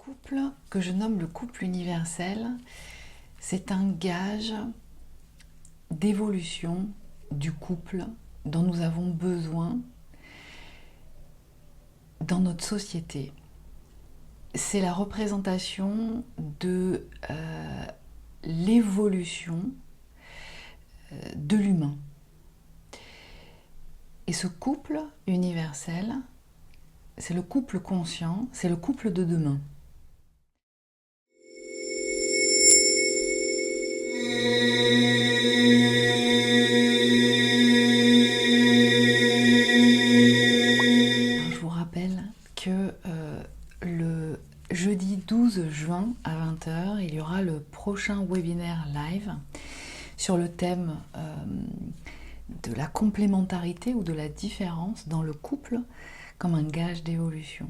couple que je nomme le couple universel, c'est un gage d'évolution du couple dont nous avons besoin dans notre société. C'est la représentation de l'évolution de l'humain. Et ce couple universel, c'est le couple conscient, c'est le couple de demain. Alors, je vous rappelle que le jeudi 12 juin à 20 h, il y aura le prochain webinaire live sur le thème de la complémentarité ou de la différence dans le couple comme un gage d'évolution.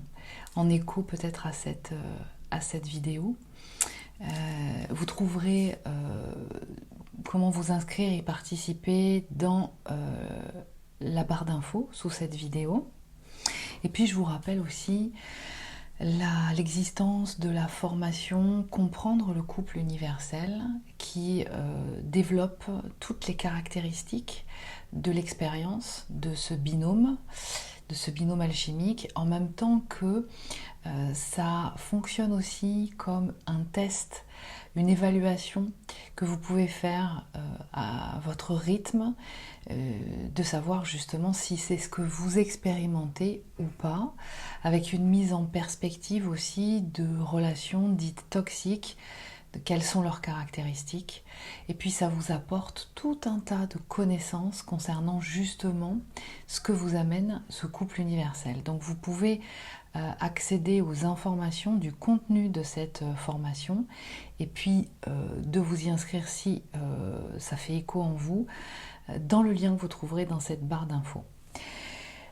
En écho peut-être à cette vidéo, vous trouverez comment vous inscrire et participer dans la barre d'infos sous cette vidéo. Et puis je vous rappelle aussi l'existence de la formation Comprendre le couple universel qui développe toutes les caractéristiques de l'expérience de ce binôme alchimique, en même temps que ça fonctionne aussi comme un test, une évaluation que vous pouvez faire à votre rythme, de savoir justement si c'est ce que vous expérimentez ou pas, avec une mise en perspective aussi de relations dites toxiques, de quelles sont leurs caractéristiques, et puis ça vous apporte tout un tas de connaissances concernant justement ce que vous amène ce couple universel. Donc vous pouvez accéder aux informations du contenu de cette formation et puis de vous y inscrire si ça fait écho en vous dans le lien que vous trouverez dans cette barre d'infos.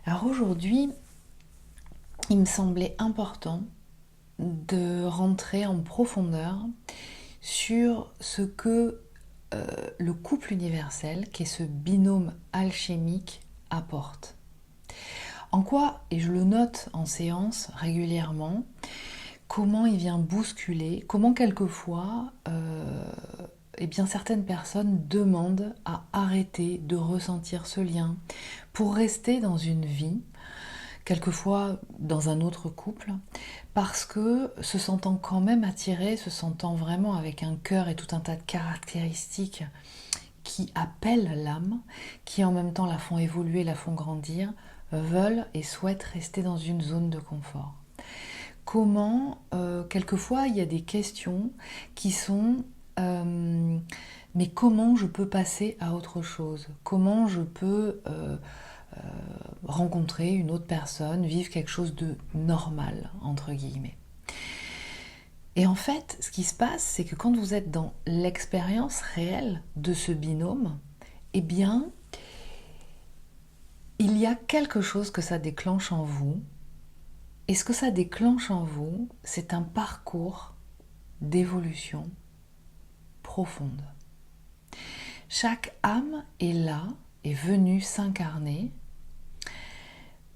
Alors aujourd'hui, il me semblait important de rentrer en profondeur sur ce que le couple universel, qui est ce binôme alchimique, apporte. En quoi, et je le note en séance régulièrement, comment il vient bousculer, comment quelquefois certaines personnes demandent à arrêter de ressentir ce lien pour rester dans une vie, quelquefois dans un autre couple, parce que se sentant quand même attirés, se sentant vraiment avec un cœur et tout un tas de caractéristiques qui appellent l'âme, qui en même temps la font évoluer, la font grandir, veulent et souhaitent rester dans une zone de confort. Comment, quelquefois, il y a des questions qui sont mais comment je peux passer à autre chose? Comment je peux rencontrer une autre personne, vivre quelque chose de normal, entre guillemets. Et en fait, ce qui se passe, c'est que quand vous êtes dans l'expérience réelle de ce binôme, eh bien, il y a quelque chose que ça déclenche en vous. Et ce que ça déclenche en vous, c'est un parcours d'évolution profonde. Chaque âme est là, est venue s'incarner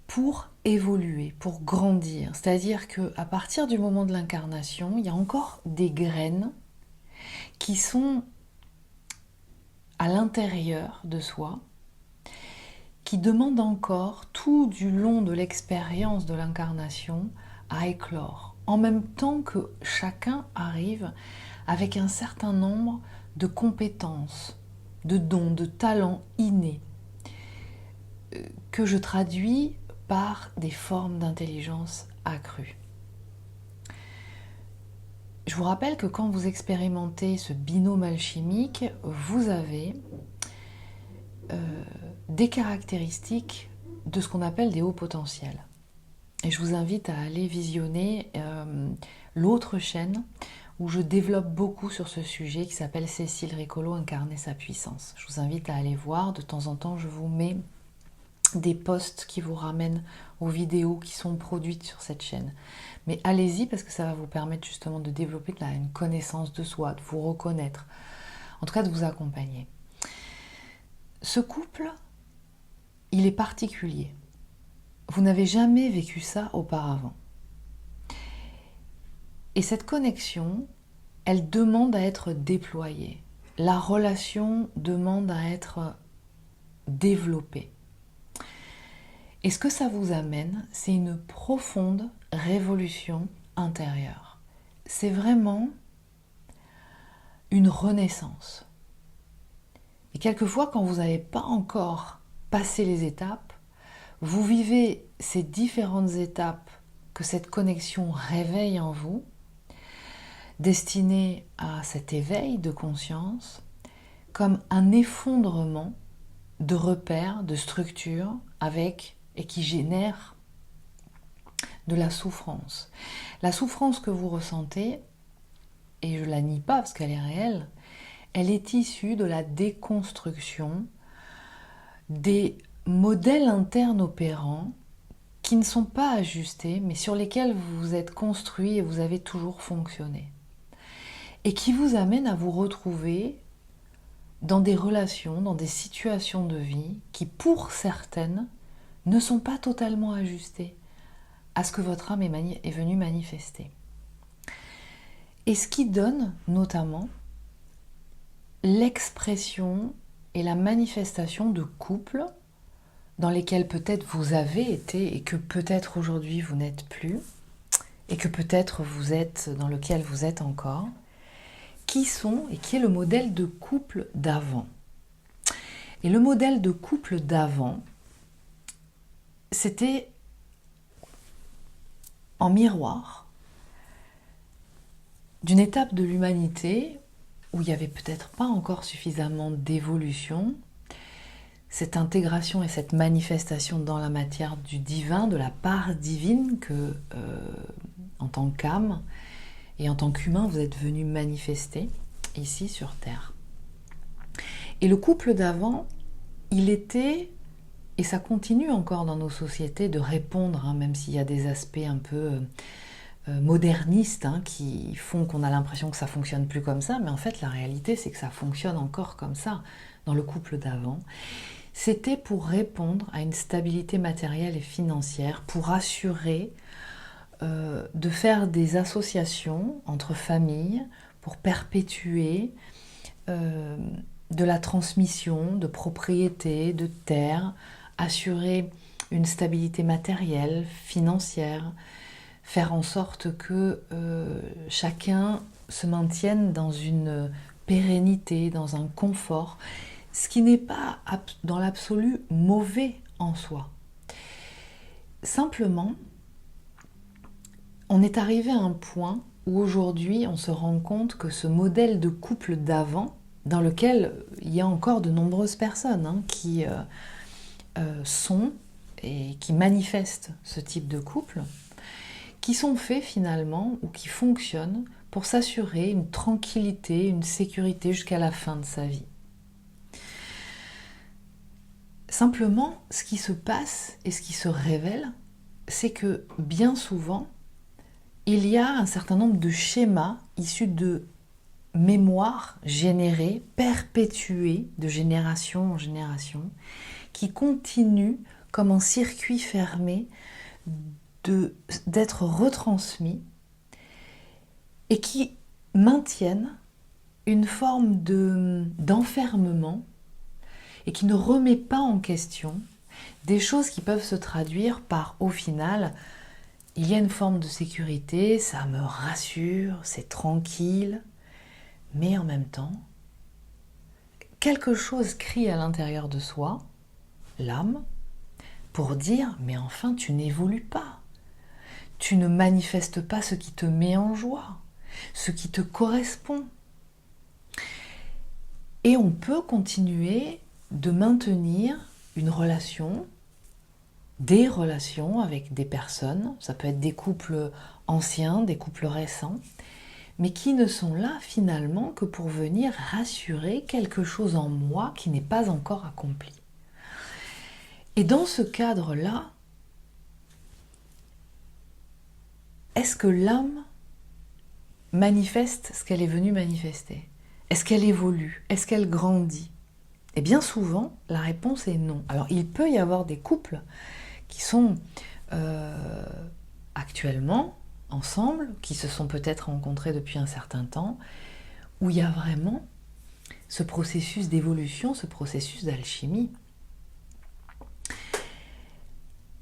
pour évoluer, pour grandir. C'est-à-dire qu'à partir du moment de l'incarnation, il y a encore des graines qui sont à l'intérieur de soi, qui demandent encore tout du long de l'expérience de l'incarnation à éclore, en même temps que chacun arrive avec un certain nombre de compétences, de dons, de talents innés, que je traduis par des formes d'intelligence accrue. Je vous rappelle que quand vous expérimentez ce binôme alchimique, vous avez des caractéristiques de ce qu'on appelle des hauts potentiels. Et je vous invite à aller visionner l'autre chaîne où je développe beaucoup sur ce sujet qui s'appelle Cécile Ricolo, Incarner sa puissance. Je vous invite à aller voir. De temps en temps, je vous mets des posts qui vous ramènent aux vidéos qui sont produites sur cette chaîne. Mais allez-y parce que ça va vous permettre justement de développer une connaissance de soi, de vous reconnaître, en tout cas de vous accompagner. Ce couple, il est particulier. Vous n'avez jamais vécu ça auparavant. Et cette connexion, elle demande à être déployée. La relation demande à être développée. Et ce que ça vous amène, c'est une profonde révolution intérieure. C'est vraiment une renaissance. Et quelquefois, quand vous n'avez pas encore passé les étapes, vous vivez ces différentes étapes que cette connexion réveille en vous, destinées à cet éveil de conscience, comme un effondrement de repères, de structures, et qui génère de la souffrance. La souffrance que vous ressentez, et je ne la nie pas parce qu'elle est réelle, elle est issue de la déconstruction des modèles internes opérants qui ne sont pas ajustés, mais sur lesquels vous vous êtes construit et vous avez toujours fonctionné. Et qui vous amènent à vous retrouver dans des relations, dans des situations de vie qui, pour certaines, ne sont pas totalement ajustées à ce que votre âme est venue manifester. Et ce qui donne notamment l'expression et la manifestation de couples dans lesquels peut-être vous avez été et que peut-être aujourd'hui vous n'êtes plus, et que peut-être vous êtes dans lequel vous êtes encore, qui est le modèle de couple d'avant. Et le modèle de couple d'avant, c'était en miroir d'une étape de l'humanité où il n'y avait peut-être pas encore suffisamment d'évolution, cette intégration et cette manifestation dans la matière du divin, de la part divine que, en tant qu'âme et en tant qu'humain, vous êtes venu manifester ici sur Terre. Et le couple d'avant, il était, et ça continue encore dans nos sociétés de répondre, même s'il y a des aspects un peu modernistes qui font qu'on a l'impression que ça fonctionne plus comme ça, mais en fait la réalité c'est que ça fonctionne encore comme ça dans le couple d'avant. C'était pour répondre à une stabilité matérielle et financière, pour assurer de faire des associations entre familles, pour perpétuer de la transmission de propriétés, de terres, assurer une stabilité matérielle, financière, faire en sorte que chacun se maintienne dans une pérennité, dans un confort, ce qui n'est pas dans l'absolu mauvais en soi. Simplement, on est arrivé à un point où aujourd'hui on se rend compte que ce modèle de couple d'avant, dans lequel il y a encore de nombreuses personnes qui sont et qui manifestent ce type de couple, qui sont faits finalement ou qui fonctionnent pour s'assurer une tranquillité, une sécurité jusqu'à la fin de sa vie. Simplement, ce qui se passe et ce qui se révèle, c'est que bien souvent, il y a un certain nombre de schémas issus de mémoires générées, perpétuées de génération en génération, qui continuent comme un circuit fermé d'être retransmis et qui maintiennent une forme d'enfermement et qui ne remet pas en question des choses qui peuvent se traduire par, au final, il y a une forme de sécurité, ça me rassure, c'est tranquille, mais en même temps, quelque chose crie à l'intérieur de soi, l'âme, pour dire « mais enfin tu n'évolues pas, tu ne manifestes pas ce qui te met en joie, ce qui te correspond ». Et on peut continuer de maintenir une relation, des relations avec des personnes, ça peut être des couples anciens, des couples récents, mais qui ne sont là finalement que pour venir rassurer quelque chose en moi qui n'est pas encore accompli. Et dans ce cadre-là, est-ce que l'âme manifeste ce qu'elle est venue manifester? Est-ce qu'elle évolue? Est-ce qu'elle grandit? Et bien souvent, la réponse est non. Alors, il peut y avoir des couples qui sont actuellement ensemble, qui se sont peut-être rencontrés depuis un certain temps, où il y a vraiment ce processus d'évolution, ce processus d'alchimie.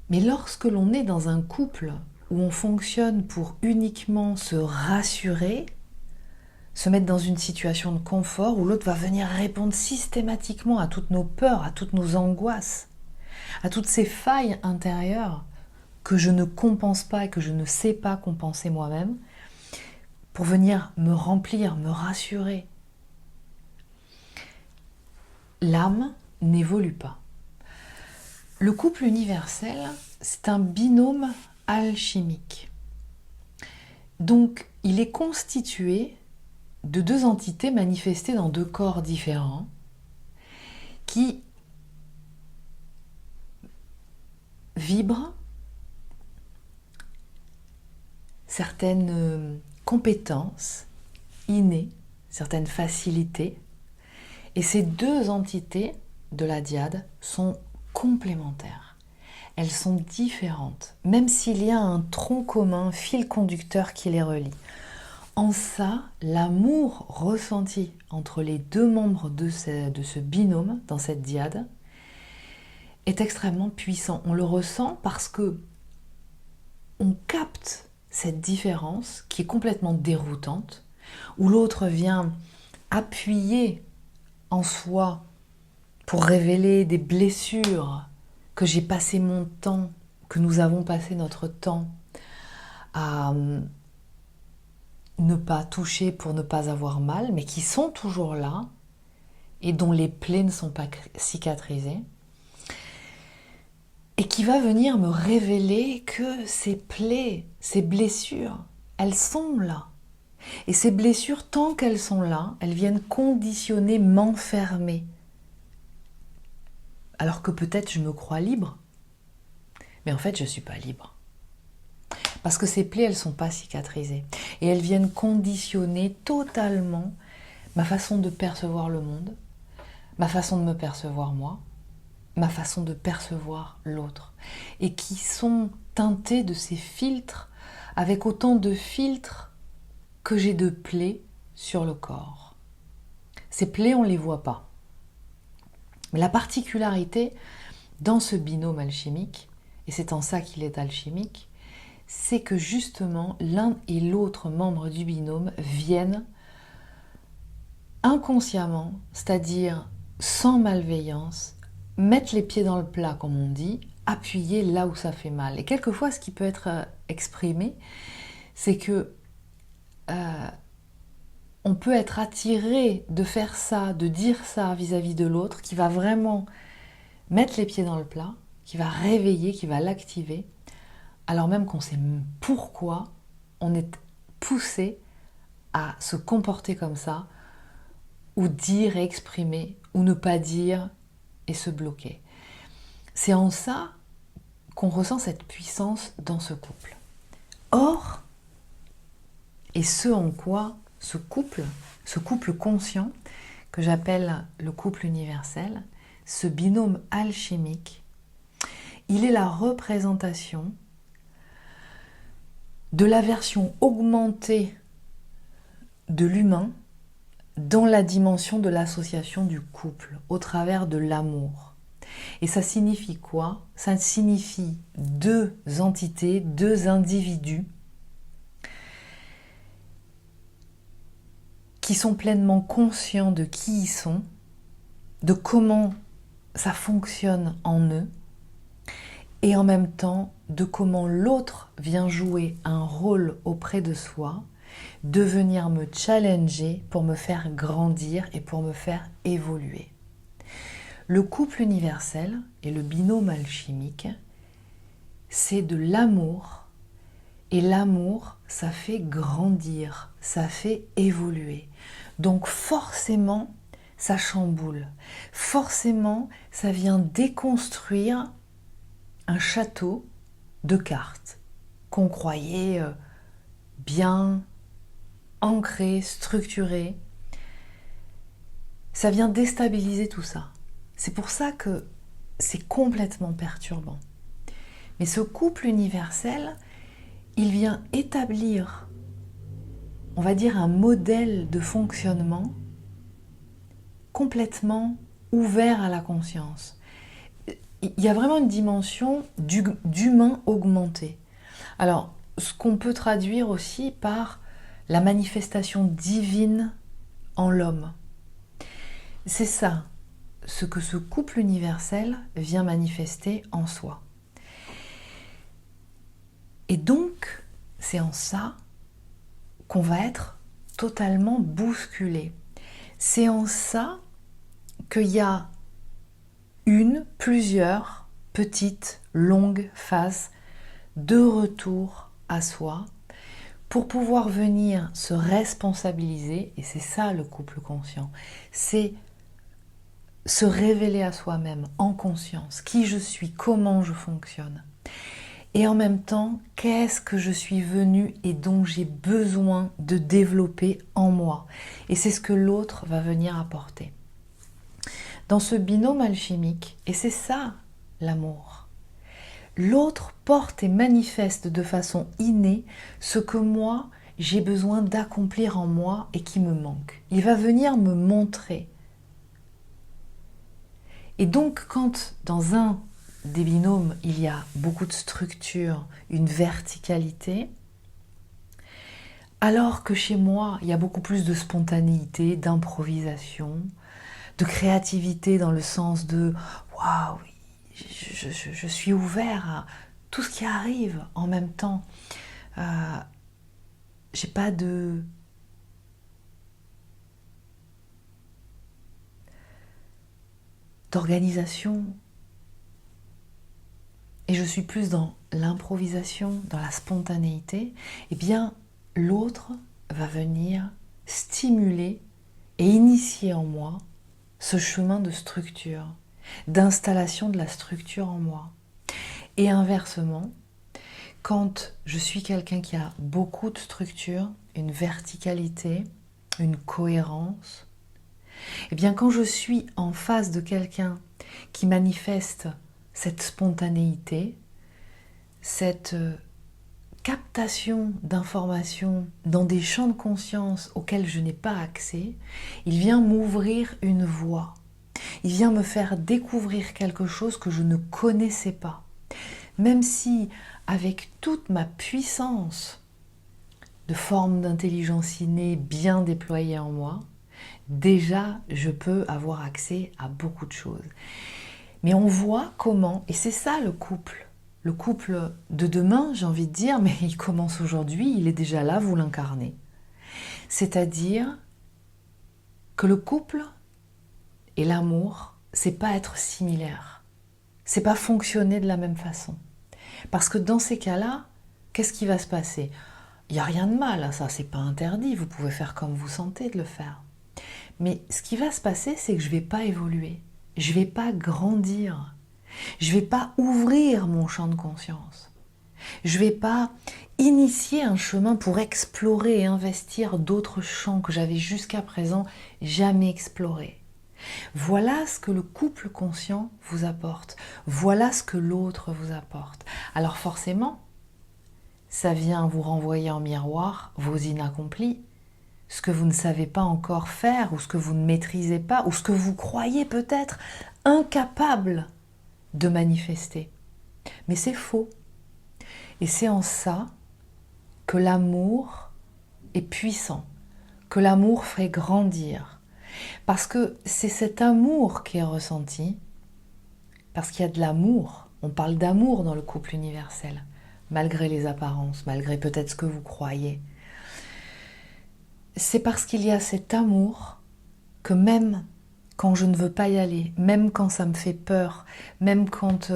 Mais lorsque l'on est dans un couple où on fonctionne pour uniquement se rassurer, se mettre dans une situation de confort, où l'autre va venir répondre systématiquement à toutes nos peurs, à toutes nos angoisses, à toutes ces failles intérieures que je ne compense pas et que je ne sais pas compenser moi-même, pour venir me remplir, me rassurer. L'âme n'évolue pas. Le couple universel, c'est un binôme alchimique. Donc, il est constitué de deux entités manifestées dans deux corps différents qui vibrent certaines compétences innées, certaines facilités. Et ces deux entités de la dyade sont complémentaires. Elles sont différentes, même s'il y a un tronc commun, fil conducteur qui les relie. En ça, l'amour ressenti entre les deux membres de ce binôme, dans cette dyade, est extrêmement puissant. On le ressent parce que on capte cette différence qui est complètement déroutante, où l'autre vient appuyer en soi pour révéler des blessures que j'ai passé mon temps, que nous avons passé notre temps à ne pas toucher pour ne pas avoir mal, mais qui sont toujours là et dont les plaies ne sont pas cicatrisées, et qui va venir me révéler que ces plaies, ces blessures, elles sont là. Et ces blessures, tant qu'elles sont là, elles viennent conditionner, m'enfermer. Alors que peut-être je me crois libre, mais en fait je ne suis pas libre. Parce que ces plaies, elles ne sont pas cicatrisées. Et elles viennent conditionner totalement ma façon de percevoir le monde, ma façon de me percevoir moi, ma façon de percevoir l'autre. Et qui sont teintées de ces filtres, avec autant de filtres que j'ai de plaies sur le corps. Ces plaies, on ne les voit pas. Mais la particularité dans ce binôme alchimique, et c'est en ça qu'il est alchimique, c'est que justement l'un et l'autre membre du binôme viennent inconsciemment, c'est-à-dire sans malveillance, mettre les pieds dans le plat, comme on dit, appuyer là où ça fait mal. Et quelquefois, ce qui peut être exprimé, c'est que on peut être attiré de faire ça, de dire ça vis-à-vis de l'autre, qui va vraiment mettre les pieds dans le plat, qui va réveiller, qui va l'activer, alors même qu'on sait pourquoi on est poussé à se comporter comme ça, ou dire et exprimer, ou ne pas dire et se bloquer. C'est en ça qu'on ressent cette puissance dans ce couple. Or, et ce en quoi ce couple conscient, que j'appelle le couple universel, ce binôme alchimique, il est la représentation de la version augmentée de l'humain dans la dimension de l'association du couple, au travers de l'amour. Et ça signifie quoi? Ça signifie deux entités, deux individus qui sont pleinement conscients de qui ils sont, de comment ça fonctionne en eux, et en même temps de comment l'autre vient jouer un rôle auprès de soi, de venir me challenger pour me faire grandir et pour me faire évoluer. Le couple universel et le binôme alchimique, c'est de l'amour, et l'amour, ça fait grandir, ça fait évoluer. Donc forcément, ça chamboule. Forcément, ça vient déconstruire un château de cartes qu'on croyait bien ancré, structuré. Ça vient déstabiliser tout ça. C'est pour ça que c'est complètement perturbant. Mais ce couple universel, il vient établir, on va dire, un modèle de fonctionnement complètement ouvert à la conscience. Il y a vraiment une dimension d'humain augmenté. Alors, ce qu'on peut traduire aussi par la manifestation divine en l'homme. C'est ça, ce que ce couple universel vient manifester en soi. Et donc, c'est en ça qu'on va être totalement bousculé. C'est en ça qu'il y a plusieurs petites, longues phases de retour à soi pour pouvoir venir se responsabiliser, et c'est ça le couple conscient, c'est se révéler à soi-même en conscience, qui je suis, comment je fonctionne. Et en même temps, qu'est-ce que je suis venue et dont j'ai besoin de développer en moi. Et c'est ce que l'autre va venir apporter. Dans ce binôme alchimique, et c'est ça l'amour, l'autre porte et manifeste de façon innée ce que moi, j'ai besoin d'accomplir en moi et qui me manque. Il va venir me montrer. Et donc, quand dans un des binômes, il y a beaucoup de structure, une verticalité, alors que chez moi, il y a beaucoup plus de spontanéité, d'improvisation, de créativité dans le sens de « waouh, je suis ouvert à tout ce qui arrive en même temps. J'ai pas d'organisation et je suis plus dans l'improvisation, dans la spontanéité. » Eh bien, l'autre va venir stimuler et initier en moi ce chemin de structure, d'installation de la structure en moi. Et inversement, quand je suis quelqu'un qui a beaucoup de structure, une verticalité, une cohérence, eh bien quand je suis en face de quelqu'un qui manifeste cette spontanéité, cette captation d'informations dans des champs de conscience auxquels je n'ai pas accès, il vient m'ouvrir une voie. Il vient me faire découvrir quelque chose que je ne connaissais pas. Même si, avec toute ma puissance de forme d'intelligence innée bien déployée en moi, déjà je peux avoir accès à beaucoup de choses. Mais on voit comment, et c'est ça le couple de demain, j'ai envie de dire, mais il commence aujourd'hui, il est déjà là, vous l'incarnez. C'est-à-dire que le couple et l'amour, c'est pas être similaire, c'est pas fonctionner de la même façon. Parce que dans ces cas-là, qu'est-ce qui va se passer? Il n'y a rien de mal à ça, c'est pas interdit, vous pouvez faire comme vous sentez de le faire. Mais ce qui va se passer, c'est que je ne vais pas évoluer, je ne vais pas grandir, je ne vais pas ouvrir mon champ de conscience, je ne vais pas initier un chemin pour explorer et investir d'autres champs que j'avais jusqu'à présent jamais explorés. Voilà ce que le couple conscient vous apporte, voilà ce que l'autre vous apporte. Alors forcément, ça vient vous renvoyer en miroir vos inaccomplis, ce que vous ne savez pas encore faire, ou ce que vous ne maîtrisez pas, ou ce que vous croyez peut-être incapable de manifester. Mais c'est faux. Et c'est en ça que l'amour est puissant, que l'amour fait grandir. Parce que c'est cet amour qui est ressenti, parce qu'il y a de l'amour, on parle d'amour dans le couple universel, malgré les apparences, malgré peut-être ce que vous croyez. C'est parce qu'il y a cet amour que même quand je ne veux pas y aller, même quand ça me fait peur, même quand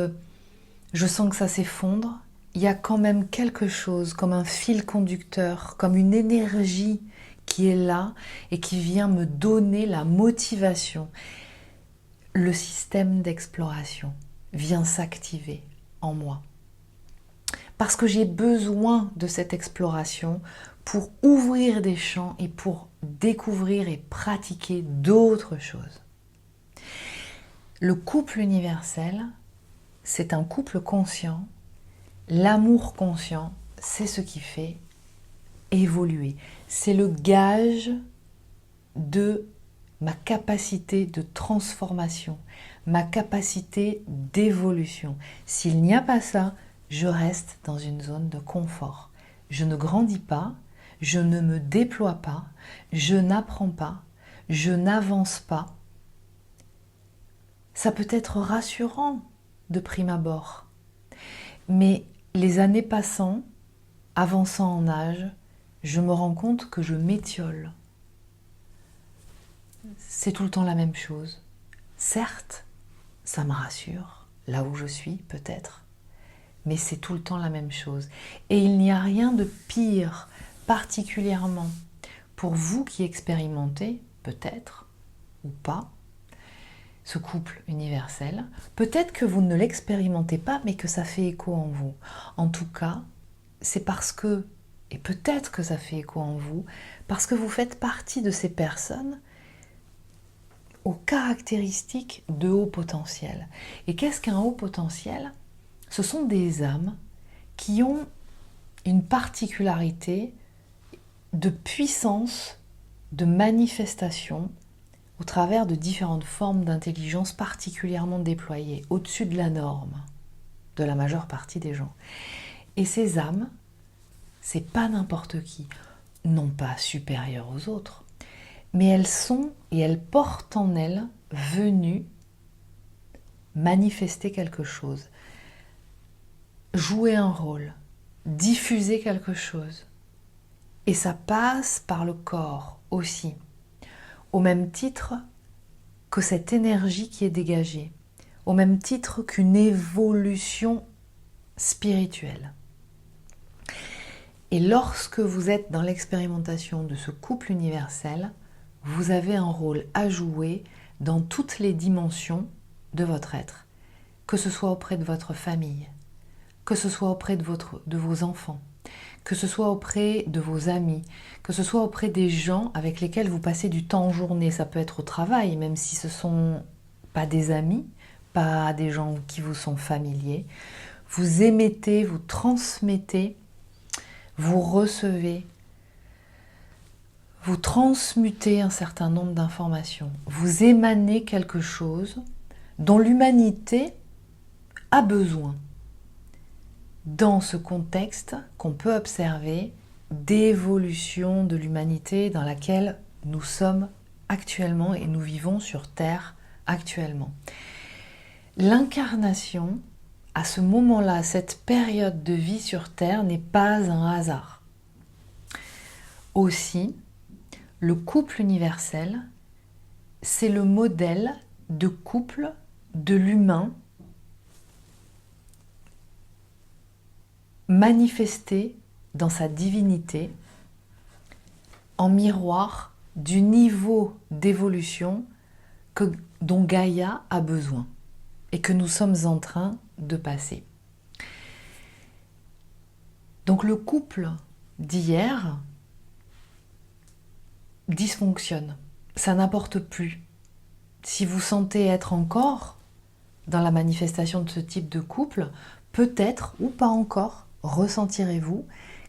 je sens que ça s'effondre, il y a quand même quelque chose comme un fil conducteur, comme une énergie qui est là et qui vient me donner la motivation. Le système d'exploration vient s'activer en moi. Parce que j'ai besoin de cette exploration pour ouvrir des champs et pour découvrir et pratiquer d'autres choses. Le couple universel, c'est un couple conscient. L'amour conscient, c'est ce qui fait évoluer. C'est le gage de ma capacité de transformation, ma capacité d'évolution. S'il n'y a pas ça, je reste dans une zone de confort. Je ne grandis pas, je ne me déploie pas, je n'apprends pas, je n'avance pas. Ça peut être rassurant de prime abord, mais les années passant, avançant en âge, je me rends compte que je m'étiole. C'est tout le temps la même chose. Certes, ça me rassure, là où je suis peut-être, mais c'est tout le temps la même chose. Et il n'y a rien de pire, particulièrement pour vous qui expérimentez, peut-être, ou pas, ce couple universel. Peut-être que vous ne l'expérimentez pas, mais que ça fait écho en vous. En tout cas, c'est parce que, et peut-être que ça fait écho en vous, parce que vous faites partie de ces personnes aux caractéristiques de haut potentiel. Et qu'est-ce qu'un haut potentiel? Ce sont des âmes qui ont une particularité de puissance, de manifestation au travers de différentes formes d'intelligence particulièrement déployées, au-dessus de la norme de la majeure partie des gens. Et ces âmes, c'est pas n'importe qui, non pas supérieures aux autres, mais elles sont et elles portent en elles venues manifester quelque chose, jouer un rôle, diffuser quelque chose. Et ça passe par le corps aussi, au même titre que cette énergie qui est dégagée, au même titre qu'une évolution spirituelle. Et lorsque vous êtes dans l'expérimentation de ce couple universel, vous avez un rôle à jouer dans toutes les dimensions de votre être, que ce soit auprès de votre famille, que ce soit auprès de vos enfants, que ce soit auprès de vos amis, que ce soit auprès des gens avec lesquels vous passez du temps en journée. Ça peut être au travail, même si ce ne sont pas des amis, pas des gens qui vous sont familiers. Vous émettez, vous transmettez, vous recevez, vous transmutez un certain nombre d'informations. Vous émanez quelque chose dont l'humanité a besoin dans ce contexte qu'on peut observer d'évolution de l'humanité dans laquelle nous sommes actuellement et nous vivons sur Terre actuellement. L'incarnation, à ce moment-là, à cette période de vie sur Terre, n'est pas un hasard. Aussi, le couple universel, c'est le modèle de couple de l'humain manifesté dans sa divinité en miroir du niveau d'évolution dont Gaïa a besoin et que nous sommes en train de passer. Donc le couple d'hier dysfonctionne, ça n'apporte plus. Si vous sentez être encore dans la manifestation de ce type de couple, peut-être ou pas encore ressentirez-vous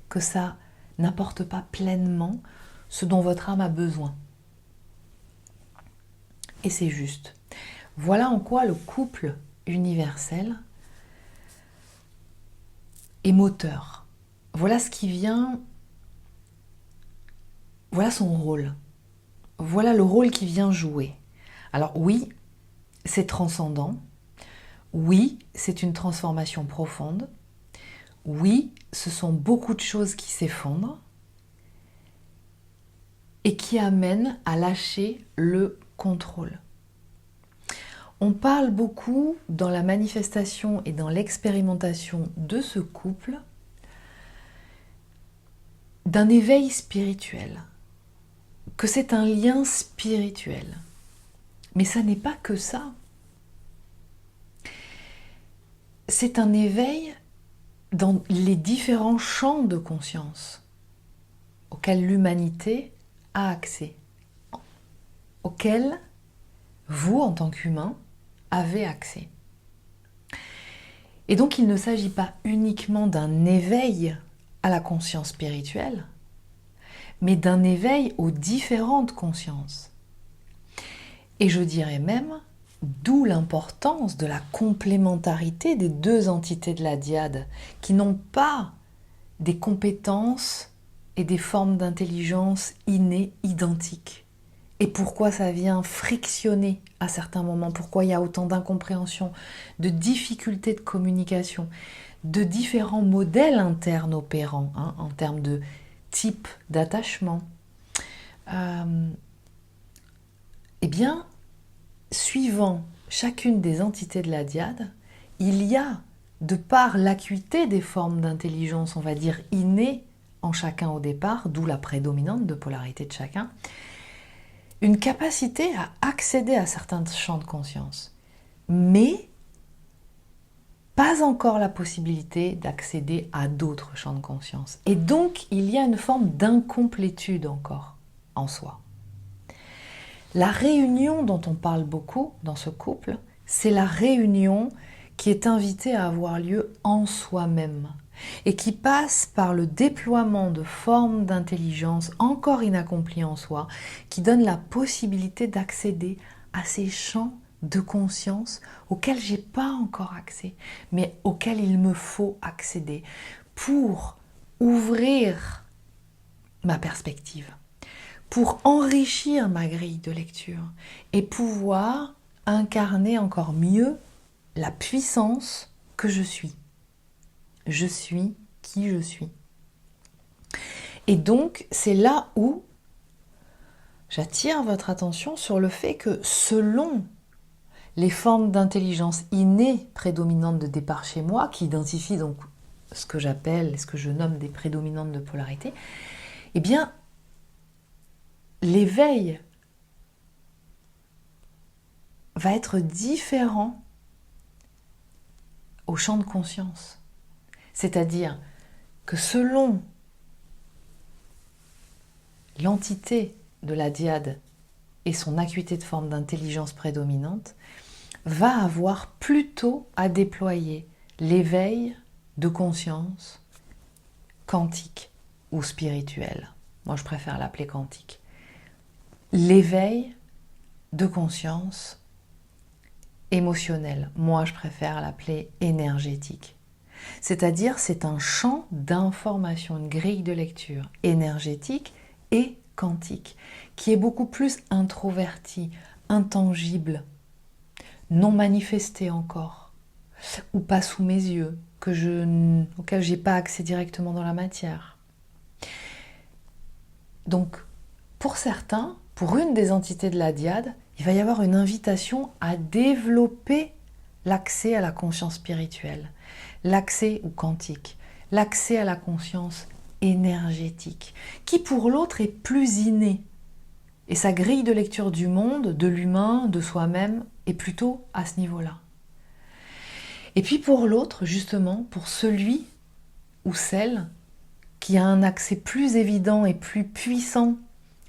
que ça n'apporte pas pleinement ce dont votre âme a besoin. Et c'est juste. Voilà en quoi le couple universel est moteur. Voilà ce qui vient, voilà son rôle. Voilà le rôle qu'il vient jouer. Alors oui, c'est transcendant. Oui, c'est une transformation profonde. Oui, ce sont beaucoup de choses qui s'effondrent et qui amènent à lâcher le contrôle. On parle beaucoup dans la manifestation et dans l'expérimentation de ce couple d'un éveil spirituel, que c'est un lien spirituel. Mais ça n'est pas que ça. C'est un éveil dans les différents champs de conscience auxquels l'humanité a accès, auxquels vous, en tant qu'humain, avez accès. Et donc, il ne s'agit pas uniquement d'un éveil à la conscience spirituelle, mais d'un éveil aux différentes consciences. Et je dirais même, d'où l'importance de la complémentarité des deux entités de la dyade, qui n'ont pas des compétences et des formes d'intelligence innées identiques. Et pourquoi ça vient frictionner à certains moments, pourquoi il y a autant d'incompréhension, de difficultés de communication, de différents modèles internes opérants, en termes de type d'attachement. Eh bien, suivant chacune des entités de la dyade, il y a, de par l'acuité des formes d'intelligence, on va dire innées en chacun au départ, d'où la prédominante de polarité de chacun, une capacité à accéder à certains champs de conscience, mais pas encore la possibilité d'accéder à d'autres champs de conscience. Et donc, il y a une forme d'incomplétude encore en soi. La réunion dont on parle beaucoup dans ce couple, c'est la réunion qui est invitée à avoir lieu en soi-même et qui passe par le déploiement de formes d'intelligence encore inaccomplies en soi, qui donnent la possibilité d'accéder à ces champs de conscience auxquels j'ai pas encore accès, mais auxquels il me faut accéder pour ouvrir ma perspective, pour enrichir ma grille de lecture et pouvoir incarner encore mieux la puissance que je suis. Je suis qui je suis. Et donc, c'est là où j'attire votre attention sur le fait que selon les formes d'intelligence innées prédominantes de départ chez moi, qui identifient donc ce que j'appelle, ce que je nomme des prédominantes de polarité, eh bien, l'éveil va être différent au champ de conscience. C'est-à-dire que selon l'entité de la dyade et son acuité de forme d'intelligence prédominante, va avoir plutôt à déployer l'éveil de conscience quantique ou spirituel. Moi, je préfère l'appeler quantique. L'éveil de conscience émotionnel. Moi, je préfère l'appeler énergétique. C'est-à-dire, c'est un champ d'information, une grille de lecture énergétique et quantique, qui est beaucoup plus introverti, intangible, non manifesté encore, ou pas sous mes yeux, auquel je n'ai pas accès directement dans la matière. Donc, pour certains, pour une des entités de la dyade, il va y avoir une invitation à développer l'accès à la conscience spirituelle, l'accès au quantique, l'accès à la conscience énergétique, qui pour l'autre est plus inné. Et sa grille de lecture du monde, de l'humain, de soi-même, est plutôt à ce niveau-là. Et puis pour l'autre, justement, pour celui ou celle qui a un accès plus évident et plus puissant,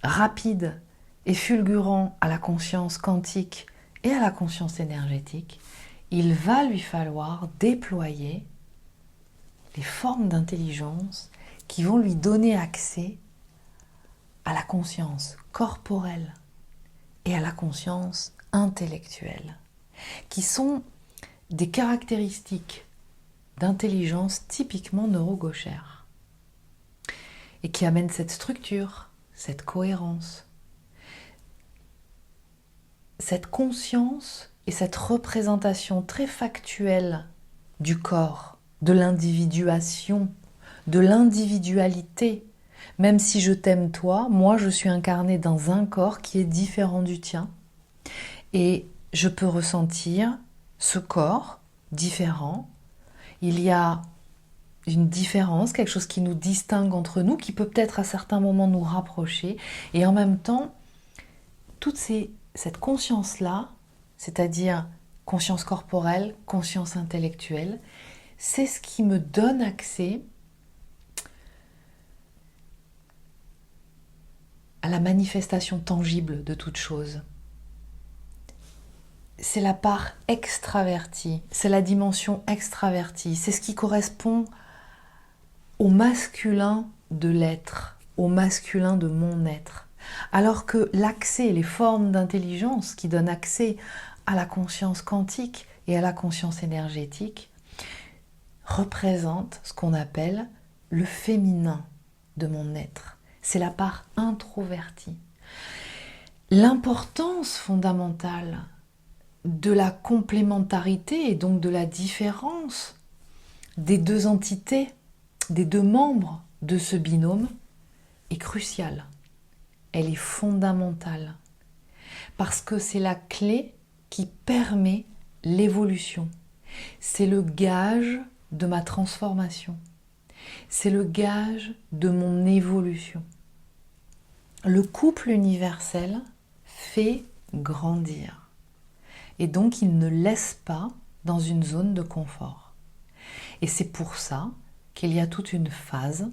rapide et fulgurant à la conscience quantique et à la conscience énergétique, il va lui falloir déployer les formes d'intelligence qui vont lui donner accès à la conscience corporelle et à la conscience intellectuelle, qui sont des caractéristiques d'intelligence typiquement neurogauchère et qui amènent cette structure, cette cohérence, cette conscience et cette représentation très factuelle du corps, de l'individuation, de l'individualité. Même si je t'aime toi, moi je suis incarnée dans un corps qui est différent du tien et je peux ressentir ce corps différent. Il y a une différence, quelque chose qui nous distingue entre nous, qui peut peut-être à certains moments nous rapprocher et en même temps, cette conscience-là, c'est-à-dire conscience corporelle, conscience intellectuelle, c'est ce qui me donne accès à la manifestation tangible de toute chose. C'est la part extravertie, c'est la dimension extravertie, c'est ce qui correspond au masculin de l'être, au masculin de mon être. Alors que l'accès, les formes d'intelligence qui donnent accès à la conscience quantique et à la conscience énergétique représentent ce qu'on appelle le féminin de mon être. C'est la part introvertie. L'importance fondamentale de la complémentarité et donc de la différence des deux entités, des deux membres de ce binôme est cruciale. Elle est fondamentale parce que c'est la clé qui permet l'évolution. C'est le gage de ma transformation. C'est le gage de mon évolution. Le couple universel fait grandir. Et donc, il ne laisse pas dans une zone de confort. Et c'est pour ça qu'il y a toute une phase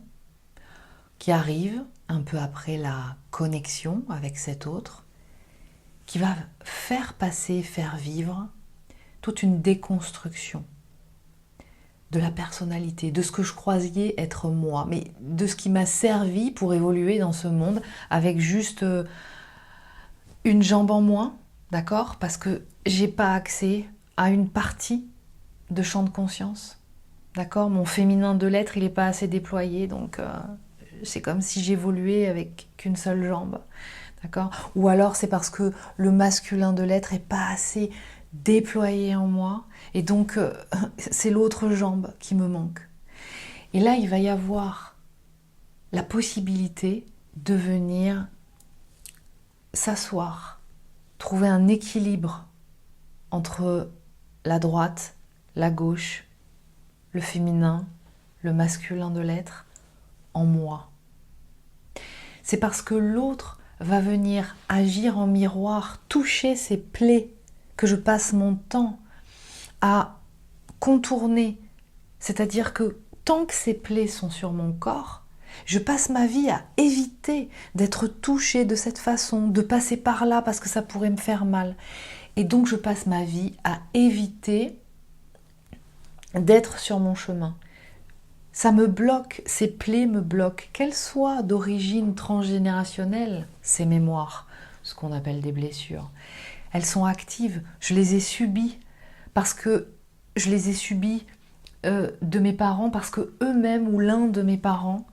qui arrive un peu après la connexion avec cet autre, qui va faire passer, faire vivre toute une déconstruction de la personnalité, de ce que je croyais être moi, mais de ce qui m'a servi pour évoluer dans ce monde avec juste une jambe en moins, d'accord? Parce que j'ai pas accès à une partie de champ de conscience, d'accord? Mon féminin de l'être, il n'est pas assez déployé, donc c'est comme si j'évoluais avec qu'une seule jambe, d'accord? Ou alors c'est parce que le masculin de l'être n'est pas assez déployé en moi, et donc c'est l'autre jambe qui me manque. Et là, il va y avoir la possibilité de venir s'asseoir, trouver un équilibre entre la droite, la gauche, le féminin, le masculin de l'être, en moi. C'est parce que l'autre va venir agir en miroir, toucher ces plaies que je passe mon temps à contourner. C'est-à-dire que tant que ces plaies sont sur mon corps, je passe ma vie à éviter d'être touchée de cette façon, de passer par là parce que ça pourrait me faire mal. Et donc je passe ma vie à éviter d'être sur mon chemin. Ça me bloque, ces plaies me bloquent, qu'elles soient d'origine transgénérationnelle, ces mémoires, ce qu'on appelle des blessures. Elles sont actives, je les ai subies parce que je les ai subies de mes parents, parce que eux-mêmes ou l'un de mes parents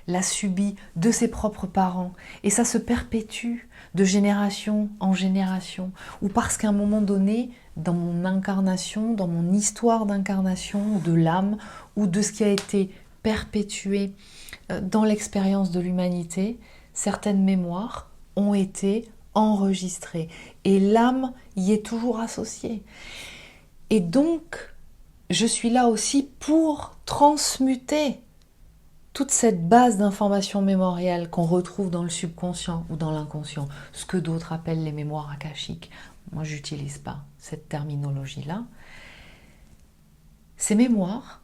l'a subi de ses propres parents. Et ça se perpétue de génération en génération. Ou parce qu'à un moment donné, dans mon incarnation, dans mon histoire d'incarnation, de l'âme, ou de ce qui a été perpétué dans l'expérience de l'humanité, certaines mémoires ont été enregistrées. Et l'âme y est toujours associée. Et donc, je suis là aussi pour transmuter toute cette base d'informations mémorielles qu'on retrouve dans le subconscient ou dans l'inconscient, ce que d'autres appellent les mémoires akashiques. Moi, je n'utilise pas cette terminologie-là. Ces mémoires,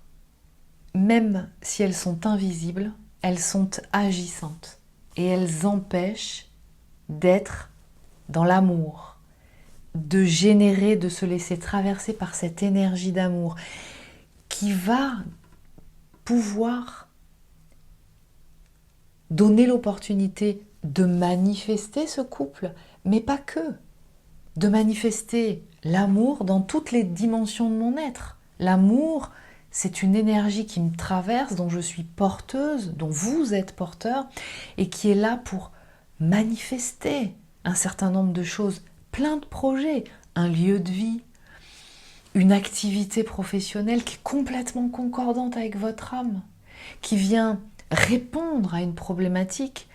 même si elles sont invisibles, elles sont agissantes et elles empêchent d'être dans l'amour, de générer, de se laisser traverser par cette énergie d'amour qui va pouvoir donner l'opportunité de manifester ce couple, mais pas que, de manifester l'amour dans toutes les dimensions de mon être. L'amour, c'est une énergie qui me traverse, dont je suis porteuse, dont vous êtes porteur, et qui est là pour manifester un certain nombre de choses, plein de projets, un lieu de vie, une activité professionnelle qui est complètement concordante avec votre âme, qui vient répondre à une problématique,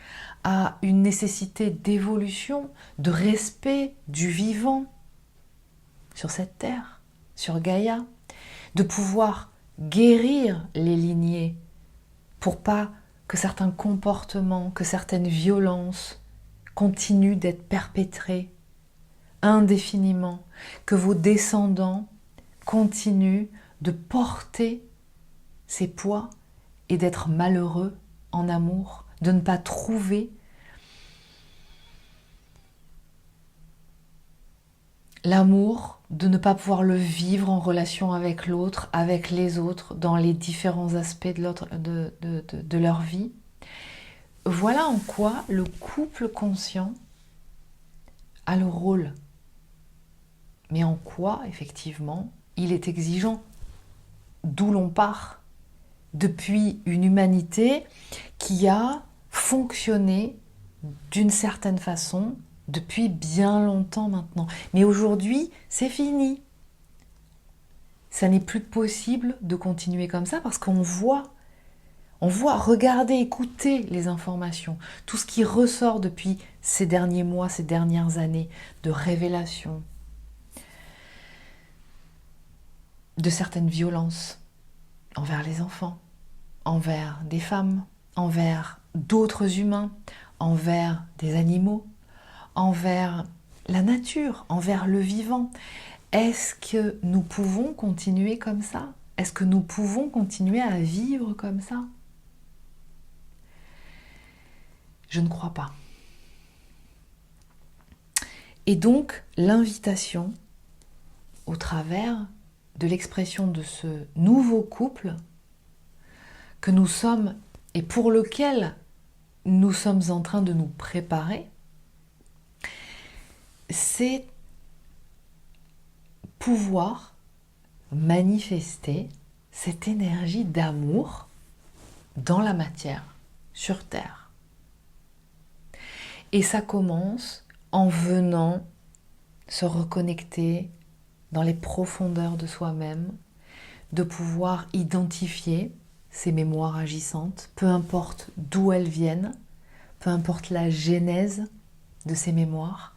à une nécessité d'évolution, de respect du vivant sur cette terre, sur Gaïa, de pouvoir guérir les lignées pour pas que certains comportements, que certaines violences continuent d'être perpétrées indéfiniment, que vos descendants continuent de porter ces poids et d'être malheureux en amour, de ne pas trouver l'amour de ne pas pouvoir le vivre en relation avec l'autre, avec les autres, dans les différents aspects de leur vie. Voilà en quoi le couple conscient a le rôle. Mais en quoi, effectivement, il est exigeant. D'où l'on part. Depuis une humanité qui a fonctionné d'une certaine façon depuis bien longtemps maintenant. Mais aujourd'hui, c'est fini. Ça n'est plus possible de continuer comme ça parce qu'on voit, regardez, écoutez les informations. Tout ce qui ressort depuis ces derniers mois, ces dernières années de révélations, de certaines violences envers les enfants, envers des femmes, envers d'autres humains, envers des animaux, envers la nature, envers le vivant. Est-ce que nous pouvons continuer comme ça? Est-ce que nous pouvons continuer à vivre comme ça? Je ne crois pas. Et donc, l'invitation, au travers de l'expression de ce nouveau couple que nous sommes et pour lequel nous sommes en train de nous préparer, c'est pouvoir manifester cette énergie d'amour dans la matière, sur Terre. Et ça commence en venant se reconnecter dans les profondeurs de soi-même, de pouvoir identifier ces mémoires agissantes, peu importe d'où elles viennent, peu importe la genèse de ces mémoires.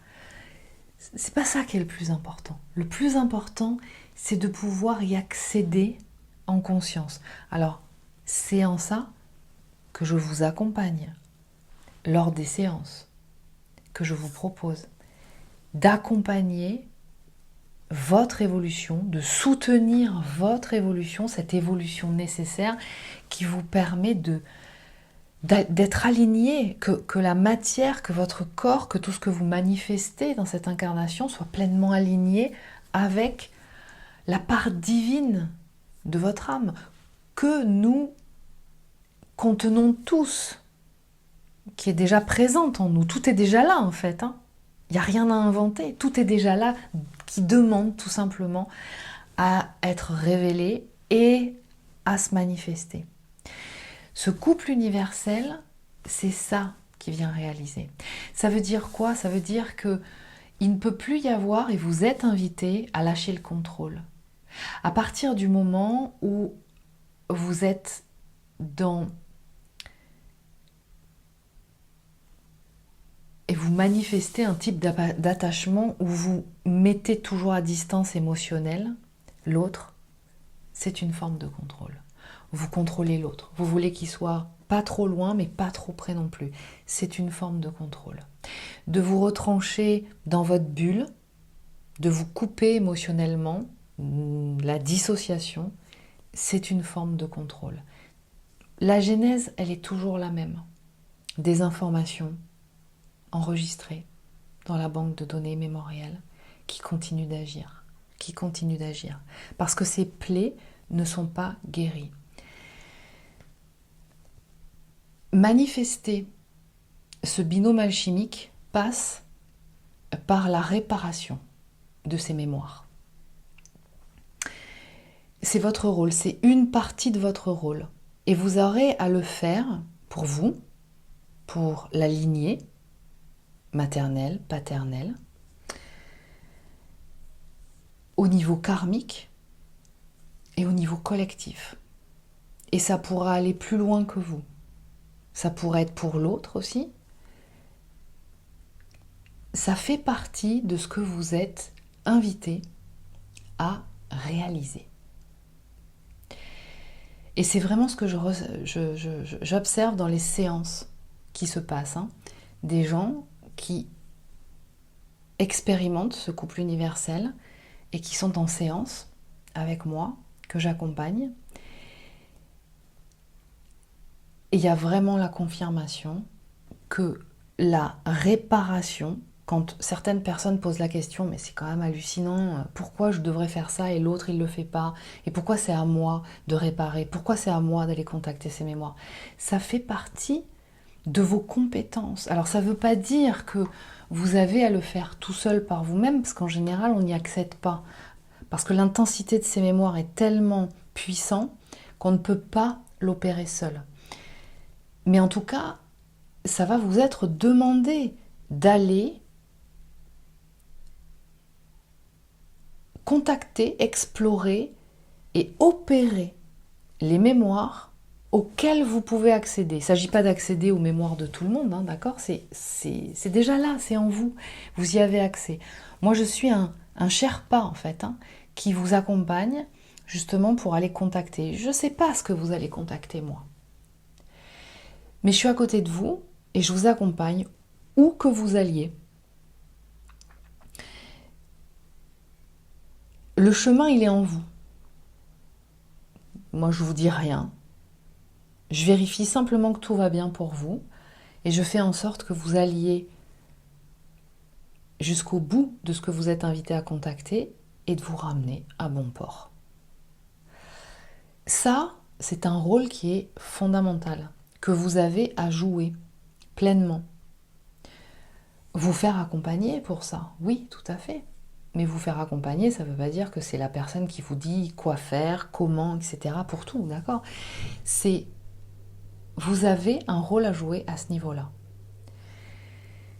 C'est pas ça qui est le plus important. Le plus important, c'est de pouvoir y accéder en conscience. Alors, c'est en ça que je vous accompagne lors des séances que je vous propose d'accompagner votre évolution, de soutenir votre évolution, cette évolution nécessaire qui vous permet d'être aligné, que la matière, que votre corps, que tout ce que vous manifestez dans cette incarnation soit pleinement aligné avec la part divine de votre âme, que nous contenons tous, qui est déjà présente en nous. Tout est déjà là en fait. Il n'y a rien à inventer. Tout est déjà là, qui demande tout simplement à être révélé et à se manifester. Ce couple universel, c'est ça qui vient réaliser. Ça veut dire quoi? Ça veut dire que il ne peut plus y avoir, et vous êtes invité à lâcher le contrôle. À partir du moment où vous êtes dans... et vous manifestez un type d'attachement où vous mettez toujours à distance émotionnelle l'autre, c'est une forme de contrôle. Vous contrôlez l'autre. Vous voulez qu'il soit pas trop loin, mais pas trop près non plus. C'est une forme de contrôle. De vous retrancher dans votre bulle, de vous couper émotionnellement, la dissociation, c'est une forme de contrôle. La genèse, elle est toujours la même. Des informations enregistrées dans la banque de données mémorielles qui continuent d'agir, parce que ces plaies ne sont pas guéries. Manifester ce binôme alchimique passe par la réparation de ces mémoires. C'est votre rôle, c'est une partie de votre rôle. Et vous aurez à le faire pour vous, pour la lignée maternelle, paternelle, au niveau karmique et au niveau collectif. Et ça pourra aller plus loin que vous. Ça pourrait être pour l'autre aussi. Ça fait partie de ce que vous êtes invité à réaliser. Et c'est vraiment ce que j'observe dans les séances qui se passent. Des gens qui expérimentent ce couple universel et qui sont en séance avec moi, que j'accompagne. Et il y a vraiment la confirmation que la réparation quand certaines personnes posent la question, mais c'est quand même hallucinant, pourquoi je devrais faire ça et l'autre il le fait pas, et pourquoi c'est à moi de réparer, pourquoi c'est à moi d'aller contacter ces mémoires. Ça fait partie de vos compétences. Alors ça ne veut pas dire que vous avez à le faire tout seul par vous-même, parce qu'en général on n'y accède pas, parce que l'intensité de ces mémoires est tellement puissante qu'on ne peut pas l'opérer seul. Mais en tout cas, ça va vous être demandé d'aller contacter, explorer et opérer les mémoires auxquelles vous pouvez accéder. Il ne s'agit pas d'accéder aux mémoires de tout le monde, hein, d'accord, c'est déjà là, c'est en vous. Vous y avez accès. Moi, je suis un Sherpa, en fait, hein, qui vous accompagne justement pour aller contacter. Je ne sais pas ce que vous allez contacter, moi. Mais je suis à côté de vous et je vous accompagne où que vous alliez. Le chemin, il est en vous. Moi, je vous dis rien. Je vérifie simplement que tout va bien pour vous et je fais en sorte que vous alliez jusqu'au bout de ce que vous êtes invité à contacter et de vous ramener à bon port. Ça, c'est un rôle qui est fondamental, que vous avez à jouer pleinement. Vous faire accompagner pour ça, oui, tout à fait. Mais vous faire accompagner, ça ne veut pas dire que c'est la personne qui vous dit quoi faire, comment, etc. pour tout, d'accord ? Vous avez un rôle à jouer à ce niveau-là.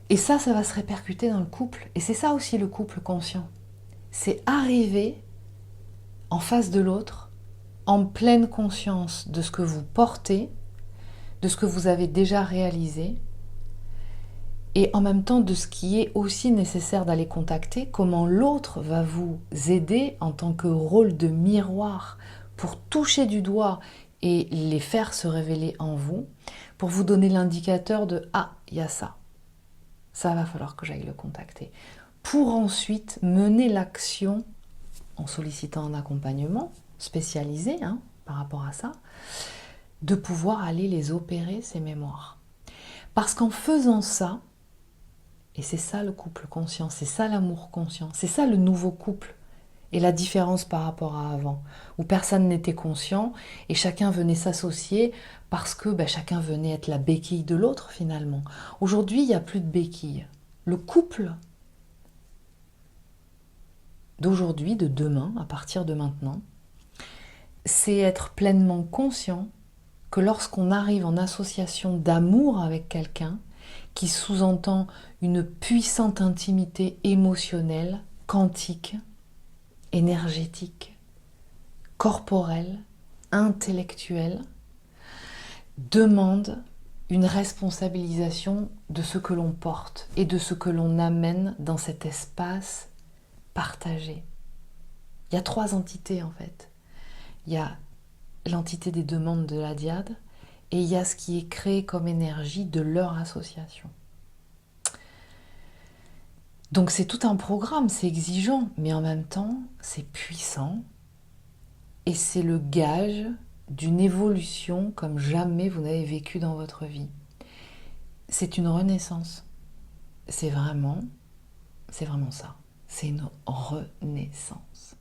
Et ça va se répercuter dans le couple. Et c'est ça aussi le couple conscient. C'est arriver en face de l'autre, en pleine conscience de ce que vous portez, de ce que vous avez déjà réalisé, et en même temps de ce qui est aussi nécessaire d'aller contacter, comment l'autre va vous aider en tant que rôle de miroir pour toucher du doigt et les faire se révéler en vous, pour vous donner l'indicateur de « Ah, il y a ça, ça va falloir que j'aille le contacter », pour ensuite mener l'action en sollicitant un accompagnement spécialisé par rapport à ça, de pouvoir aller les opérer, ces mémoires. Parce qu'en faisant ça, et c'est ça le couple conscient, c'est ça l'amour conscient, c'est ça le nouveau couple. Et la différence par rapport à avant, où personne n'était conscient et chacun venait s'associer parce que chacun venait être la béquille de l'autre finalement. Aujourd'hui, il n'y a plus de béquille. Le couple d'aujourd'hui, de demain, à partir de maintenant, c'est être pleinement conscient que lorsqu'on arrive en association d'amour avec quelqu'un, qui sous-entend une puissante intimité émotionnelle, quantique, énergétique, corporelle, intellectuelle, demande une responsabilisation de ce que l'on porte et de ce que l'on amène dans cet espace partagé. Il y a 3 entités en fait. Il y a l'entité des demandes de la dyade et il y a ce qui est créé comme énergie de leur association. Donc c'est tout un programme, c'est exigeant, mais en même temps, c'est puissant et c'est le gage d'une évolution comme jamais vous n'avez vécu dans votre vie. C'est une renaissance. C'est vraiment ça. C'est une renaissance.